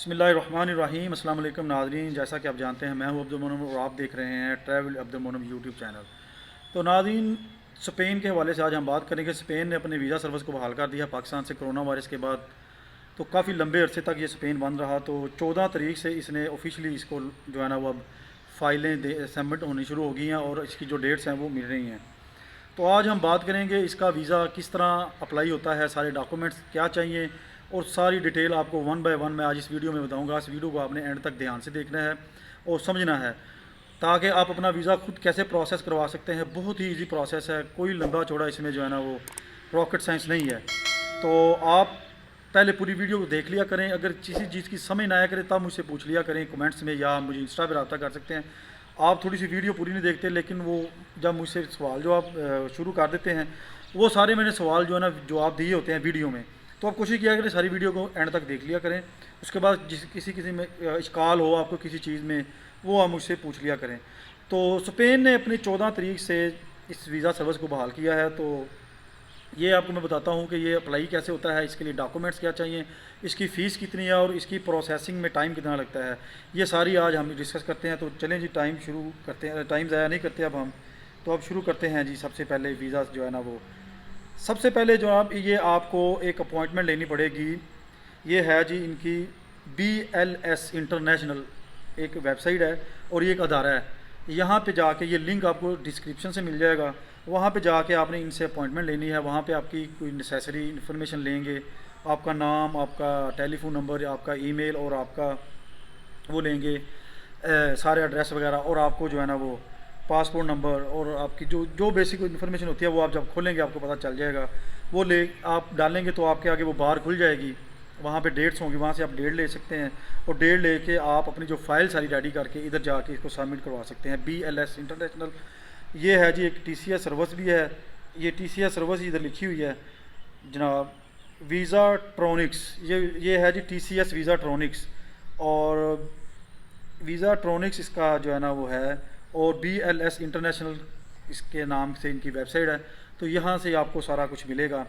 بسم اللہ الرحمن الرحیم۔ السلام علیکم ناظرین، جیسا کہ آپ جانتے ہیں میں ہوں عبد المنعم اور آپ دیکھ رہے ہیں ٹریول عبد المنعم یوٹیوب چینل۔ تو ناظرین، اسپین کے حوالے سے آج ہم بات کریں گے۔ اسپین نے اپنے ویزا سروس کو بحال کر دیا پاکستان سے کرونا وائرس کے بعد۔ تو کافی لمبے عرصے تک یہ اسپین بند رہا، تو 14 تاریخ سے اس نے آفیشلی اس کو جو ہے نا وہ اب فائلیں سبمٹ ہونی شروع ہو گئی ہیں اور اس کی جو ڈیٹس ہیں وہ مل رہی ہیں۔ تو آج ہم بات کریں گے اس کا ویزا کس طرح اپلائی ہوتا ہے، سارے ڈاکومنٹس کیا چاہیے، اور ساری ڈیٹیل آپ کو ون بائی ون میں آج اس ویڈیو میں بتاؤں گا۔ اس ویڈیو کو آپ نے اینڈ تک دھیان سے دیکھنا ہے اور سمجھنا ہے تاکہ آپ اپنا ویزا خود کیسے پروسیس کروا سکتے ہیں۔ بہت ہی ایزی پروسیس ہے، کوئی لمبا چوڑا اس میں جو ہے نا وہ راکٹ سائنس نہیں ہے۔ تو آپ پہلے پوری ویڈیو کو دیکھ لیا کریں، اگر کسی چیز کی سمجھ نہ آیا کرے تب مجھ سے پوچھ لیا کریں کمنٹس میں، یا مجھے انسٹا پہ رابطہ کر سکتے ہیں۔ آپ تھوڑی سی ویڈیو پوری نہیں دیکھتے، لیکن وہ جب مجھ سے سوال جو آپ شروع کر دیتے ہیں، وہ سارے میں نے سوال جو ہے نا جواب دیے ہوتے ہیں ویڈیو میں۔ تو آپ کوشش کیا کریں ساری ویڈیو کو اینڈ تک دیکھ لیا کریں۔ اس کے بعد کسی میں اشکال ہو آپ کو کسی چیز میں، وہ آپ مجھ سے پوچھ لیا کریں۔ تو اسپین نے اپنی 14 تاریخ سے اس ویزا سروس کو بحال کیا ہے۔ تو یہ آپ کو میں بتاتا ہوں کہ یہ اپلائی کیسے ہوتا ہے، اس کے لیے ڈاکومنٹس کیا چاہیے، اس کی فیس کتنی ہے اور اس کی پروسیسنگ میں ٹائم کتنا لگتا ہے، یہ ساری آج ہم ڈسکس کرتے ہیں۔ تو چلیں جی ٹائم شروع کرتے ہیں، ٹائم ضائع نہیں کرتے اب ہم، تو اب شروع کرتے ہیں جی۔ سب سے پہلے ویزا جو ہے نا وہ سب سے پہلے جو آپ کو ایک اپوائنٹمنٹ لینی پڑے گی۔ یہ ہے جی ان کی BLS انٹرنیشنل ایک ویب سائٹ ہے اور یہ ایک ادارہ ہے۔ یہاں پہ جا کے یہ لنک آپ کو ڈسکرپشن سے مل جائے گا، وہاں پہ جا کے آپ نے ان سے اپوائنٹمنٹ لینی ہے۔ وہاں پہ آپ کی کوئی نیسیسری انفارمیشن لیں گے، آپ کا نام، آپ کا ٹیلی فون نمبر، آپ کا ای میل، اور آپ کا وہ لیں گے سارے ایڈریس وغیرہ، اور آپ کو جو ہے نا وہ پاسپورٹ نمبر اور آپ کی جو بیسک انفارمیشن ہوتی ہے وہ آپ جب کھولیں گے آپ کو پتہ چل جائے گا۔ وہ آپ ڈالیں گے تو آپ کے آگے وہ بار کھل جائے گی، وہاں پہ ڈیٹس ہوں گی، وہاں سے آپ ڈیٹ لے سکتے ہیں، اور ڈیٹ لے کے آپ اپنی جو فائل ساری ریڈی کر کے ادھر جا کے اس کو سبمٹ کروا سکتے ہیں۔ BLS انٹرنیشنل یہ ہے جی، ایک TCS سروس بھی ہے۔ یہ TCS سروس ادھر لکھی ہوئی ہے جناب، ویزا ٹرونکس، یہ ہے جی TCS ویزا ٹرونکس، اور ویزا ٹرونکس اس کا جو ہے نا وہ ہے، اور BLS انٹرنیشنل اس کے نام سے ان کی ویب سائٹ ہے۔ تو یہاں سے آپ کو سارا کچھ ملے گا۔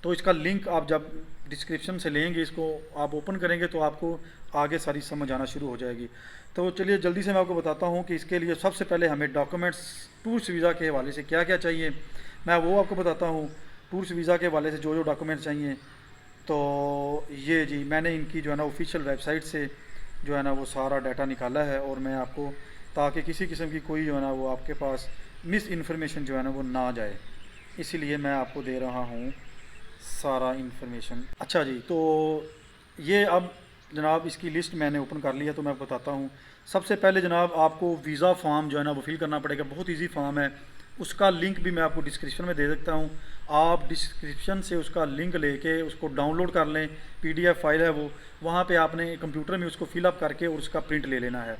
تو اس کا لنک آپ جب ڈسکرپشن سے لیں گے، اس کو آپ اوپن کریں گے تو آپ کو آگے ساری سمجھ آنا شروع ہو جائے گی۔ تو چلیے جلدی سے میں آپ کو بتاتا ہوں کہ اس کے لیے سب سے پہلے ہمیں ڈاکومنٹس ٹورسٹ ویزا کے حوالے سے کیا کیا چاہیے، میں وہ آپ کو بتاتا ہوں۔ ٹورسٹ ویزا کے حوالے سے جو ڈاکومنٹس چاہیے، تو یہ جی میں نے ان کی جو ہے نا آفیشیل ویب سائٹ سے جو ہے نا وہ سارا ڈیٹا نکالا ہے، اور میں آپ کو تاکہ کسی قسم کی کوئی جو ہے نا وہ آپ کے پاس مس انفارمیشن جو ہے نا وہ نہ جائے، اسی لیے میں آپ کو دے رہا ہوں سارا انفارمیشن۔ اچھا جی، تو یہ اب جناب اس کی لسٹ میں نے اوپن کر لی ہے، تو میں بتاتا ہوں۔ سب سے پہلے جناب آپ کو ویزا فارم جو ہے نا وہ فل کرنا پڑے گا، بہت ایزی فارم ہے، اس کا لنک بھی میں آپ کو ڈسکرپشن میں دے دیتا ہوں۔ آپ ڈسکرپشن سے اس کا لنک لے کے اس کو ڈاؤن لوڈ کر لیں، PDF فائل ہے وہ، وہاں پہ آپ نے کمپیوٹر میں اس کو فل اپ کر کے اور اس کا پرنٹ لے لینا ہے۔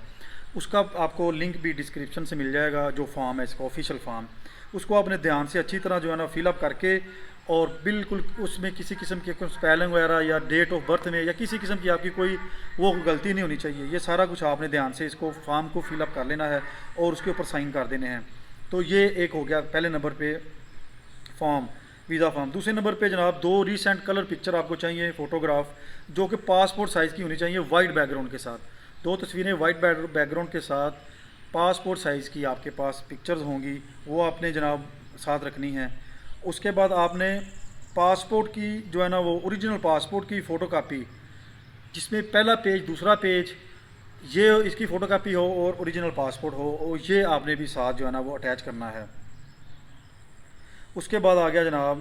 اس کا آپ کو لنک بھی ڈسکرپشن سے مل جائے گا، جو فارم ہے اس کا آفیشیل فارم، اس کو آپ نے دھیان سے اچھی طرح جو ہے نا فل اپ کر کے، اور بالکل اس میں کسی قسم کی اسپیلنگ وغیرہ یا ڈیٹ آف برتھ میں یا کسی قسم کی آپ کی کوئی وہ غلطی نہیں ہونی چاہیے۔ یہ سارا کچھ آپ نے دھیان سے اس کو فارم کو فل اپ کر لینا ہے اور اس کے اوپر سائن کر دینے ہیں۔ تو یہ ایک ہو گیا پہلے نمبر پہ فارم، ویزا فارم۔ دوسرے نمبر پہ جناب 2 ریسنٹ کلر پکچر آپ کو چاہیے، فوٹوگراف، جو کہ پاسپورٹ سائز کی ہونی چاہیے، وائٹ بیک گراؤنڈ کے ساتھ۔ 2 تصویریں وائٹ بیک گراؤنڈ کے ساتھ پاسپورٹ سائز کی آپ کے پاس پکچرز ہوں گی، وہ آپ نے جناب ساتھ رکھنی ہیں۔ اس کے بعد آپ نے پاسپورٹ کی جو ہے نا وہ اوریجنل پاسپورٹ کی فوٹو کاپی، جس میں پہلا پیج دوسرا پیج یہ اس کی فوٹو کاپی ہو اور اوریجنل پاسپورٹ ہو، اور یہ آپ نے بھی ساتھ جو ہے نا وہ اٹیچ کرنا ہے۔ اس کے بعد آ گیا جناب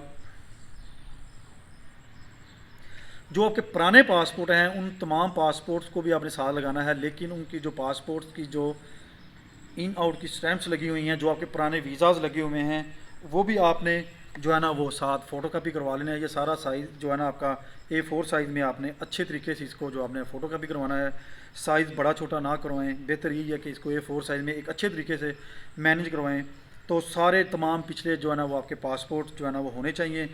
جو آپ کے پرانے پاسپورٹ ہیں، ان تمام پاسپورٹس کو بھی آپ نے ساتھ لگانا ہے، لیکن ان کی جو پاسپورٹس کی جو ان آؤٹ کی اسٹیمپس لگی ہوئی ہیں، جو آپ کے پرانے ویزاز لگے ہوئے ہیں، وہ بھی آپ نے جو ہے نا وہ ساتھ فوٹو کاپی کروا لینا ہے۔ یہ سارا سائز جو ہے نا آپ کا A4 سائز میں آپ نے اچھے طریقے سے اس کو جو آپ نے فوٹو کاپی کروانا ہے، سائز بڑا چھوٹا نہ کروائیں، بہتر یہ ہے کہ اس کو A4 سائز میں ایک اچھے طریقے سے مینیج کروائیں۔ تو سارے تمام پچھلے جو ہے نا وہ آپ کے پاسپورٹ جو ہے نا وہ ہونے چاہیے،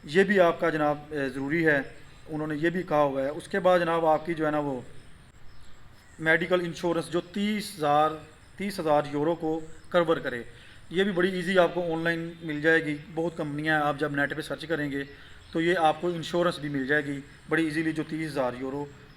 یہ بھی آپ کا جناب ضروری ہے، انہوں نے یہ بھی کہا ہوا ہے۔ اس کے بعد جناب آپ کی جو ہے نا وہ میڈیکل انشورنس جو 30,000 یورو کو کور کرے، یہ بھی بڑی ایزی آپ کو آن لائن مل جائے گی۔ بہت کمپنیاں ہیں، آپ جب نیٹ پہ سرچ کریں گے تو یہ آپ کو انشورنس بھی مل جائے گی بڑی ایزیلی، جو 30,000 یورو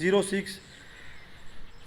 06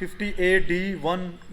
58D1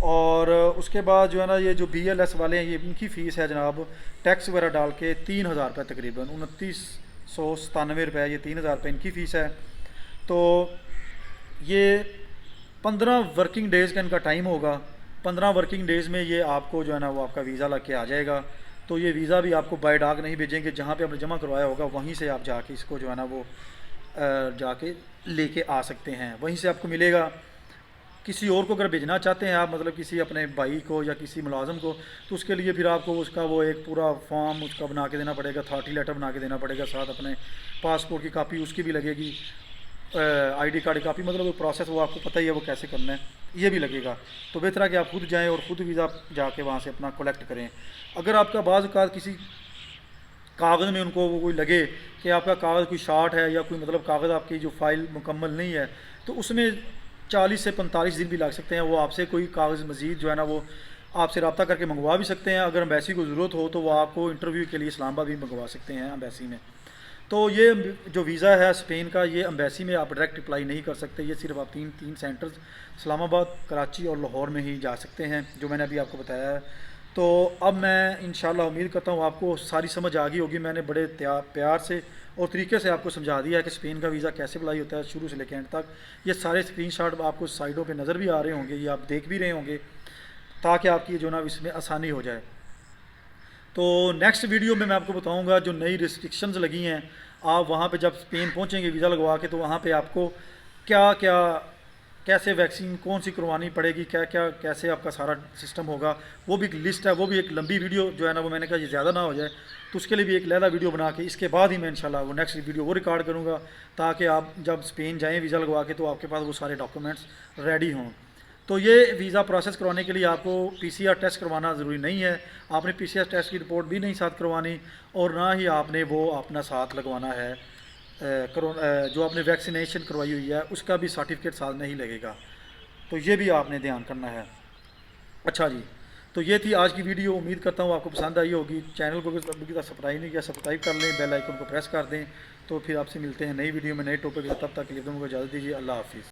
اور اس کے بعد جو ہے نا یہ جو BLS والے ہیں یہ ان کی فیس ہے جناب ٹیکس وغیرہ ڈال کے 3,000 روپے تقریباً 2,997 روپے، یہ 3,000 روپے ان کی فیس ہے۔ تو یہ 15 ورکنگ ڈیز کا ان کا ٹائم ہوگا، 15 ورکنگ ڈیز میں یہ آپ کو جو ہے نا وہ آپ کا ویزا لگ کے آ جائے گا۔ تو یہ ویزا بھی آپ کو بائی ڈاک نہیں بھیجیں گے، جہاں پہ آپ نے جمع کروایا ہوگا وہیں سے آپ جا کے اس کو جو ہے نا وہ جا کے لے کے آ سکتے ہیں، وہیں سے آپ کو ملے گا۔ کسی اور کو اگر بھیجنا چاہتے ہیں آپ، مطلب کسی اپنے بھائی کو یا کسی ملازم کو، تو اس کے لیے پھر آپ کو اس کا وہ ایک پورا فارم اس کا بنا کے دینا پڑے گا، اتھارٹی لیٹر بنا کے دینا پڑے گا، ساتھ اپنے پاسپورٹ کی کاپی اس کی بھی لگے گی، ID کارڈ کی کاپی، مطلب وہ پروسیس وہ آپ کو پتہ ہی ہے وہ کیسے کرنا ہے، یہ بھی لگے گا۔ تو بہتر ہے کہ آپ خود جائیں اور خود ویزا جا کے وہاں سے اپنا کلیکٹ کریں۔ اگر آپ کا بعض اوقات کسی کاغذ میں ان کو وہ کوئی لگے کہ آپ کا کاغذ کوئی شارٹ ہے یا کوئی مطلب کاغذ آپ کی جو فائل مکمل نہیں ہے، تو اس میں 40 سے 45 دن بھی لگ سکتے ہیں۔ وہ آپ سے کوئی کاغذ مزید جو ہے نا وہ آپ سے رابطہ کر کے منگوا بھی سکتے ہیں۔ اگر امبیسی کو ضرورت ہو تو وہ آپ کو انٹرویو کے لیے اسلام آباد بھی منگوا سکتے ہیں امبیسی میں۔ تو یہ جو ویزا ہے اسپین کا، یہ امبیسی میں آپ ڈائریکٹ اپلائی نہیں کر سکتے، یہ صرف آپ تین سینٹرز اسلام آباد، کراچی اور لاہور میں ہی جا سکتے ہیں، جو میں نے ابھی آپ کو بتایا ہے۔ تو اب میں انشاءاللہ امید کرتا ہوں آپ کو ساری سمجھ آ گئی ہوگی، میں نے بڑے پیار سے اور طریقے سے آپ کو سمجھا دیا ہے کہ اسپین کا ویزا کیسے اپلائی ہوتا ہے شروع سے لے کے اینڈ تک۔ یہ سارے اسکرین شاٹ آپ کو سائڈوں پہ نظر بھی آ رہے ہوں گے، یہ آپ دیکھ بھی رہے ہوں گے، تاکہ آپ کی جو نا اس میں آسانی ہو جائے۔ تو نیکسٹ ویڈیو میں آپ کو بتاؤں گا جو نئی ریسٹرکشنز لگی ہیں، آپ وہاں پہ جب اسپین پہنچیں گے ویزا لگوا کے، تو وہاں پہ آپ کو کیا کیا کیسے ویکسین کون سی کروانی پڑے گی، کیا کیا کیسے آپ کا سارا سسٹم ہوگا، وہ بھی ایک لسٹ ہے، وہ بھی ایک لمبی ویڈیو جو ہے نا وہ میں نے کہا یہ زیادہ نہ ہو جائے، تو اس کے لیے بھی ایک علیحدہ ویڈیو بنا کے اس کے بعد ہی میں انشاءاللہ وہ نیکسٹ ویڈیو وہ ریکارڈ کروں گا، تاکہ آپ جب اسپین جائیں ویزا لگوا کے تو آپ کے پاس وہ سارے ڈاکومنٹس ریڈی ہوں۔ تو یہ ویزا پروسیس کروانے کے لیے آپ کو PCR ٹیسٹ کروانا ضروری نہیں ہے، آپ نے PCR ٹیسٹ کی رپورٹ بھی نہیں ساتھ کروانی، اور نہ ہی آپ نے وہ اپنا ساتھ لگوانا ہے جو آپ نے ویکسینیشن کروائی ہوئی ہے اس کا بھی سرٹیفکیٹ ساتھ نہیں لگے گا، تو یہ بھی آپ نے دھیان کرنا ہے۔ اچھا جی، تو یہ تھی آج کی ویڈیو، امید کرتا ہوں آپ کو پسند آئی ہوگی۔ چینل کو ابھی تک سبسکرائب نہیں کیا، سبسکرائب کر لیں، بیل آئیکن کو پریس کر دیں۔ تو پھر آپ سے ملتے ہیں نئی ویڈیو میں نئے ٹاپک کے، تب تک کے لیے تم کو اجازت دیجیے، اللہ حافظ۔